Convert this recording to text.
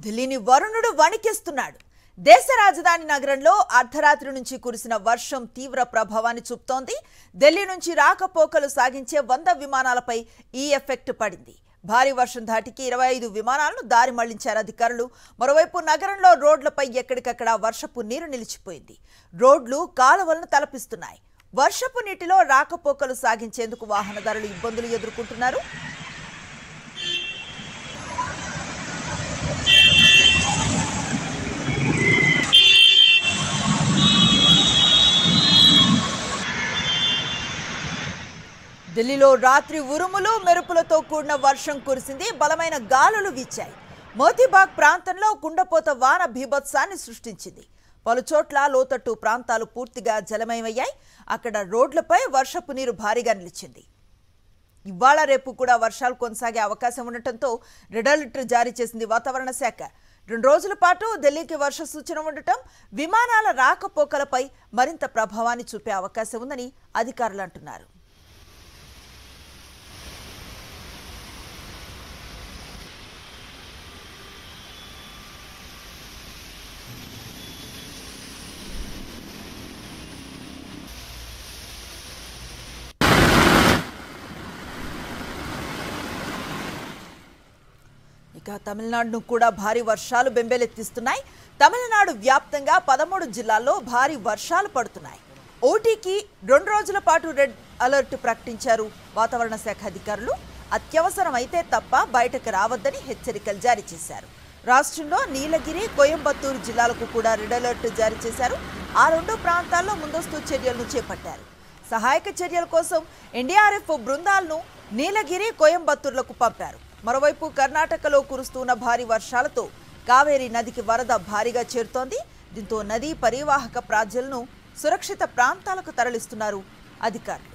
ఢిల్లీని వరుణుడు వణికిస్తున్నాడు. దేశ రాజధాని నగరంలో అర్ధరాత్రి నుంచి కురిసిన వర్షం తీవ్ర ప్రభావాన్ని చూపుతోంది. ఢిల్లీ నుంచి రాకపోకలు సాగించే 100 విమానాలపై ఈ ఎఫెక్ట్ పడింది. భారీ వర్షం ధాటికి 25 విమానాలను దారి మళ్లించారు అధికారులు. మరోవైపు నగరంలో రోడ్లపై ఎక్కడికక్కడ వర్షపు నీరు నిలిచిపోయింది. రోడ్లు కాలువలను తలపిస్తున్నాయి. వర్షపు నీటిలో రాకపోకలు సాగించేందుకు వాహనదారులు ఇబ్బందులు ఎదుర్కొంటున్నారు. ఢిల్లీలో రాత్రి ఉరుములు మెరుపులతో కూడిన వర్షం కురిసింది. బలమైన గాలులు వీచాయి. మోతీబాగ్ ప్రాంతంలో కుండపోత వాన బీభత్సాన్ని సృష్టించింది. పలుచోట్ల లోతట్టు ప్రాంతాలు పూర్తిగా జలమయమయ్యాయి. అక్కడ రోడ్లపై వర్షపు నీరు భారీగా నిలిచింది. ఇవాళ రేపు కూడా వర్షాలు కొనసాగే అవకాశం ఉండటంతో రెడ్ అలర్ట్ జారీ చేసింది వాతావరణ శాఖ. 2 రోజుల పాటు ఢిల్లీకి వర్ష సూచన ఉండటం విమానాల రాకపోకలపై మరింత ప్రభావాన్ని చూపే అవకాశం ఉందని అధికారులు అంటున్నారు. ఇక తమిళనాడును కూడా భారీ వర్షాలు బెంబేలెత్తిస్తున్నాయి. తమిళనాడు వ్యాప్తంగా 13 జిల్లాల్లో భారీ వర్షాలు పడుతున్నాయి. ఓటీకి 2 రోజుల పాటు రెడ్ అలర్ట్ ప్రకటించారు వాతావరణ శాఖ అధికారులు. అత్యవసరమైతే తప్ప బయటకు రావద్దని హెచ్చరికలు జారీ చేశారు. రాష్ట్రంలో నీలగిరి, కోయంబత్తూరు జిల్లాలకు కూడా రెడ్ అలర్ట్ జారీ చేశారు. ఆ 2 ప్రాంతాల్లో ముందస్తు చర్యలను చేపట్టారు. సహాయక చర్యల కోసం ఎన్డీఆర్ఎఫ్ బృందాలను నీలగిరి, కోయంబత్తూరులకు పంపారు. మరోవైపు కర్ణాటకలో కురుస్తున్న భారీ వర్షాలతో కావేరీ నదికి వరద భారీగా చేరుతోంది. దీంతో నదీ పరివాహక ప్రజలను సురక్షిత ప్రాంతాలకు తరలిస్తున్నారు అధికారులు.